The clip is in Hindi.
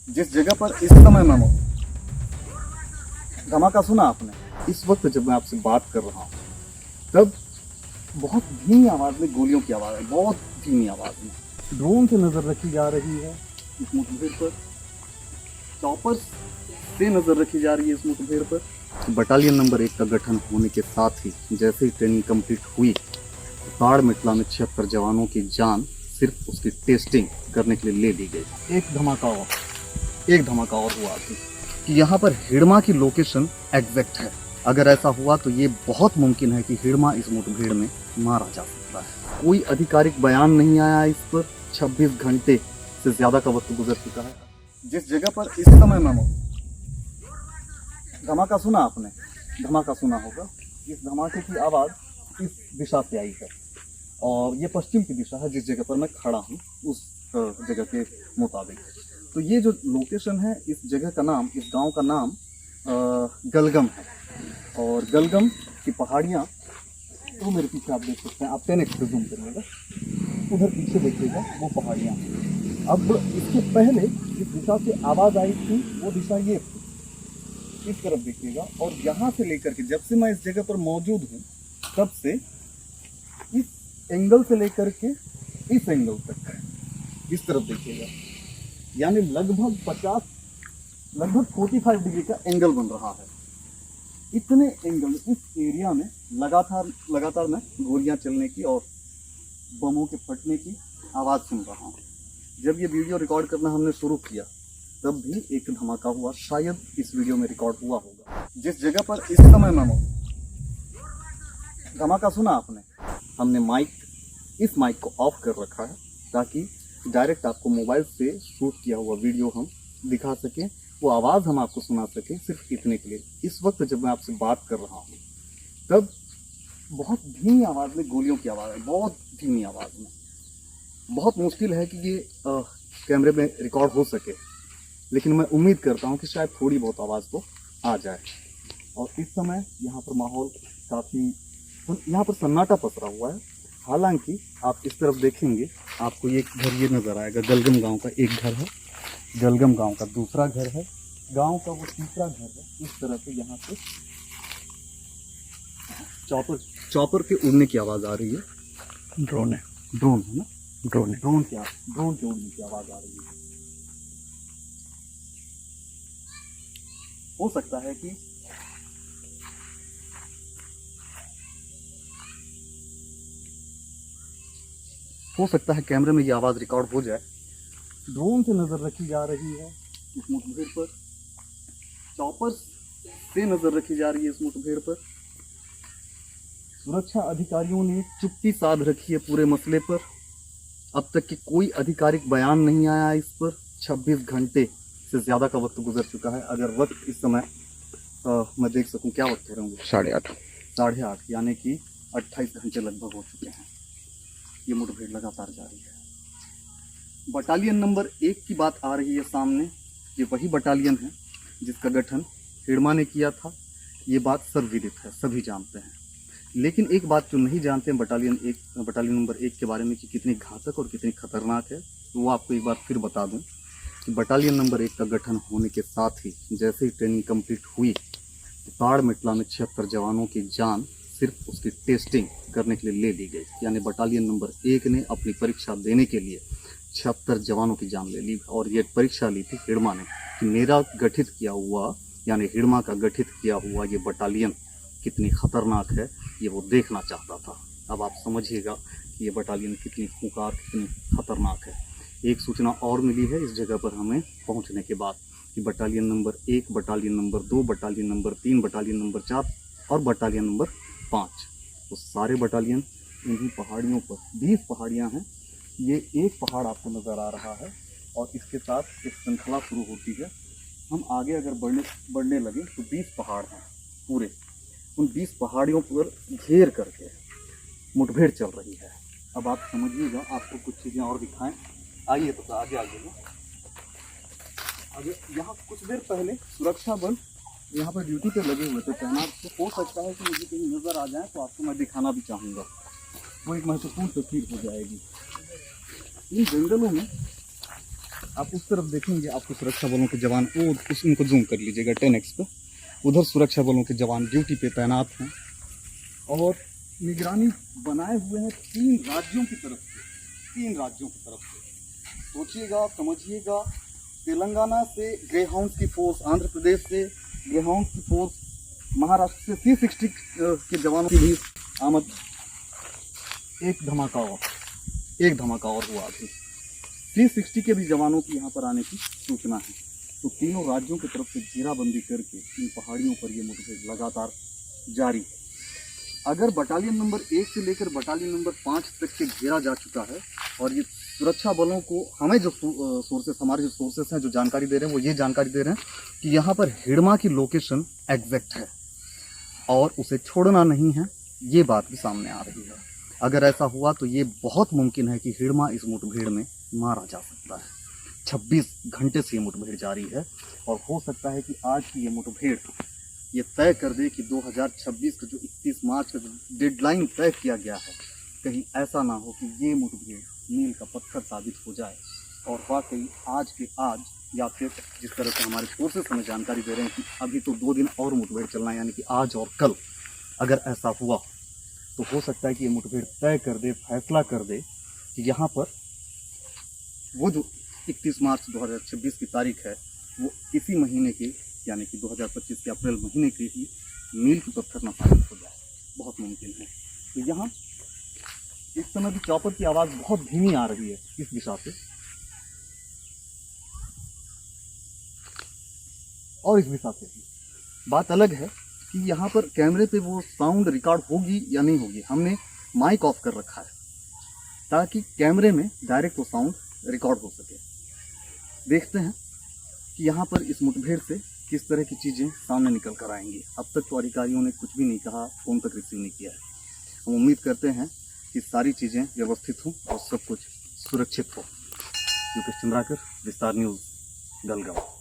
जिस जगह पर इस समय मैं हूँ, धमाका सुना आपने? इस वक्त जब मैं आपसे बात कर रहा हूँ तब बहुत धीमी आवाज में गोलियों की आवाज है, बहुत धीमी आवाज में। ड्रोन से नजर रखी जा रही है इस मुठभेड़ पर, चॉपर्स से नजर रखी जा रही है इस मुठभेड़ पर। बटालियन नंबर 1 का गठन होने के साथ ही जैसे ही ट्रेनिंग कंप्लीट हुई, ताड़मेटला में 76 जवानों की जान सिर्फ उसकी टेस्टिंग करने के लिए ले ली गई। एक धमाका और हुआ कि यहाँ पर हिड़मा की लोकेशन एग्जैक्ट है। अगर ऐसा हुआ तो ये बहुत मुमकिन है कि हिड़मा इस मुठभेड़ में मारा जा सकता है। कोई आधिकारिक बयान नहीं आया इस पर। 26 घंटे से ज्यादा का वक्त गुजर चुका है। जिस जगह पर इस समय मैं हूँ, धमाका सुना आपने? धमाका सुना होगा। इस धमाके की आवाज इस दिशा से आई है और ये पश्चिम की दिशा है जिस जगह पर मैं खड़ा हूँ उस जगह के मुताबिक। तो ये जो लोकेशन है, इस जगह का नाम, इस गांव का नाम गलगम है। और गलगम की पहाड़ियाँ तो मेरे पीछे आप देख सकते हैं। आप 10x से जूम करिएगा, उधर पीछे देखिएगा वो पहाड़ियाँ। अब इसके पहले जिस दिशा से आवाज़ आई थी वो दिशा ये थी, इस तरफ देखिएगा। और यहाँ से लेकर के जब से मैं इस जगह पर मौजूद हूँ तब से इस एंगल से लेकर के इस एंगल तक इस तरफ देखिएगा, यानी लगभग 45 डिग्री का एंगल बन रहा है। इतने एंगल इस एरिया में लगातार मैं गोलियां चलने की और बमों के फटने की आवाज़ सुन रहा हूँ। जब ये वीडियो रिकॉर्ड करना हमने शुरू किया तब भी एक धमाका हुआ, शायद इस वीडियो में रिकॉर्ड हुआ होगा। जिस जगह पर इस समय मैं हूँ, धमाका सुना आपने? हमने इस माइक को ऑफ कर रखा है ताकि डायरेक्ट आपको मोबाइल से शूट किया हुआ वीडियो हम दिखा सकें, वो आवाज़ हम आपको सुना सकें, सिर्फ इतने के लिए। इस वक्त जब मैं आपसे बात कर रहा हूँ तब बहुत धीमी आवाज़ में गोलियों की आवाज़ है, बहुत धीमी आवाज़ में। बहुत मुश्किल है कि ये कैमरे में रिकॉर्ड हो सके, लेकिन मैं उम्मीद करता हूँ कि शायद थोड़ी बहुत आवाज़ तो आ जाए। और इस समय यहाँ पर माहौल काफ़ी, यहाँ पर सन्नाटा पसरा हुआ है। हालांकि आप इस तरफ देखेंगे, आपको ये घर ये नज़र आएगा। गलगम गांव का एक घर है, गलगम गांव का दूसरा घर है, गांव का वो तीसरा घर है। इस तरह से यहाँ से चॉपर के उड़ने की आवाज़ आ रही है। ड्रोन है ना? ड्रोन के उड़ने की आवाज़ आ रही है। हो सकता है कैमरे में ये आवाज़ रिकॉर्ड हो जाए। ड्रोन से नज़र रखी जा रही है इस मुठभेड़ पर, चॉपर्स से नज़र रखी जा रही है इस मुठभेड़ पर। सुरक्षा अधिकारियों ने चुप्पी साध रखी है पूरे मसले पर। अब तक की कोई आधिकारिक बयान नहीं आया इस पर। 26 घंटे से ज़्यादा का वक्त गुजर चुका है। अगर वक्त इस समय मैं देख सकूं, क्या वक्त हो रहे होंगे? 8:30, यानी कि 28 घंटे लगभग हो चुके हैं। ये मुठभेड़ लगातार जारी है। बटालियन नंबर 1 की बात आ रही है सामने। ये वही बटालियन है जिसका गठन हिड़मा ने किया था। ये बात सर्वविदित है, सभी जानते हैं। लेकिन एक बात जो नहीं जानते हैं बटालियन नंबर 1 के बारे में कि कितनी घातक और कितनी खतरनाक है, तो वो आपको एक बार फिर बता दूं कि बटालियन नंबर 1 का गठन होने के साथ ही जैसे ही ट्रेनिंग कंप्लीट हुई, तो ताड़मेटला में 76 जवानों की जान सिर्फ उसकी टेस्टिंग करने के लिए ले ली गई। यानी बटालियन नंबर 1 ने अपनी परीक्षा देने के लिए 76 जवानों की जान ले ली। और ये परीक्षा ली थी हिड़मा ने कि मेरा गठित किया हुआ, यानी हिड़मा का गठित किया हुआ ये बटालियन कितनी खतरनाक है, ये वो देखना चाहता था। अब आप समझिएगा कि ये बटालियन कितनी खूंखार, कितनी खतरनाक है। एक सूचना और मिली है इस जगह पर हमें पहुंचने के बाद कि battalion number 1, battalion number 2, battalion number 3, battalion number 4 और बटालियन नंबर 5, तो सारे बटालियन इन्हीं पहाड़ियों पर, 20 पहाड़ियाँ हैं। ये एक पहाड़ आपको नज़र आ रहा है और इसके साथ एक श्रृंखला शुरू होती है। हम आगे अगर बढ़ने लगे तो 20 पहाड़ हैं पूरे। उन 20 पहाड़ियों पर घेर करके मुठभेड़ चल रही है। अब आप समझिएगा, आपको कुछ चीज़ें और दिखाएं। आइए तो आगे यहाँ कुछ देर पहले सुरक्षा बल यहाँ पर ड्यूटी पे लगे हुए थे तैनात। तो हो सकता है कि मुझे कहीं नज़र आ जाए तो आपको मैं दिखाना भी चाहूँगा, वो एक महत्वपूर्ण तस्वीर हो जाएगी। इन जंगलों में आप उस तरफ देखेंगे, आपको सुरक्षा बलों के जवान उनको जूम कर लीजिएगा 10x पे। उधर सुरक्षा बलों के जवान ड्यूटी पे तैनात हैं और निगरानी बनाए हुए हैं 3 राज्यों की तरफ से। 3 राज्यों की तरफ से सोचिएगा, समझिएगा। तेलंगाना से ग्रे हाउंड्स की फोर्स, आंध्र प्रदेश से ग्रे हाउंड्स की फोर्स, महाराष्ट्र से C60 के जवानों की भी आमद। एक धमाका और हुआ अभी। C60 के भी जवानों की यहाँ पर आने की सूचना है। तो तीनों राज्यों की तरफ से घेराबंदी करके इन पहाड़ियों पर ये मुठभेड़ लगातार जारी है। अगर बटालियन नंबर 1 से लेकर बटालियन नंबर 5 तक के घेरा जा चुका है और ये सुरक्षा बलों को, हमें जो हमारे जो सोर्सेस हैं जो जानकारी दे रहे हैं वो ये जानकारी दे रहे हैं कि यहाँ पर हिड़मा की लोकेशन एग्जैक्ट है और उसे छोड़ना नहीं है। ये बात भी सामने आ रही है। अगर ऐसा हुआ तो ये बहुत मुमकिन है कि हिड़मा इस मुठभेड़ में मारा जा सकता है। 26 घंटे से ये मुठभेड़ जारी है और हो सकता है कि आज की ये मुठभेड़ ये तय कर दे कि 2026 का जो 31 मार्च का जो डेडलाइन तय किया गया है, कहीं ऐसा ना हो कि ये मुठभेड़ मील का पत्थर साबित हो जाए और वाकई आज के आज, या फिर जिस तरह से हमारे सोर्सेस हमें जानकारी दे रहे हैं कि अभी तो 2 दिन और मुठभेड़ चलना है, यानी कि आज और कल, अगर ऐसा हुआ तो हो सकता है कि ये मुठभेड़ तय कर दे, फैसला कर दे कि यहाँ पर वो जो 31 मार्च 2026 की तारीख है वो इसी महीने के, यानी कि 2025 के अप्रैल महीने के ही मील की पत्थर न साबित हो जाए। बहुत मुमकिन है। तो यहाँ इस समय भी चॉपर की आवाज़ बहुत धीमी आ रही है इस दिशा से, और इस दिशा से भी। बात अलग है कि यहाँ पर कैमरे पे वो साउंड रिकॉर्ड होगी या नहीं होगी। हमने माइक ऑफ कर रखा है ताकि कैमरे में डायरेक्ट वो साउंड रिकॉर्ड हो सके। देखते हैं कि यहाँ पर इस मुठभेड़ से किस तरह की चीज़ें सामने निकल कर आएंगी। अब तक तो अधिकारियों ने कुछ भी नहीं कहा, फ़ोन तक रिसीव नहीं किया है। हम उम्मीद करते हैं कि सारी चीज़ें व्यवस्थित हों और सब कुछ सुरक्षित हो। यूकेश चंद्राकर, विस्तार न्यूज़, जलगांव।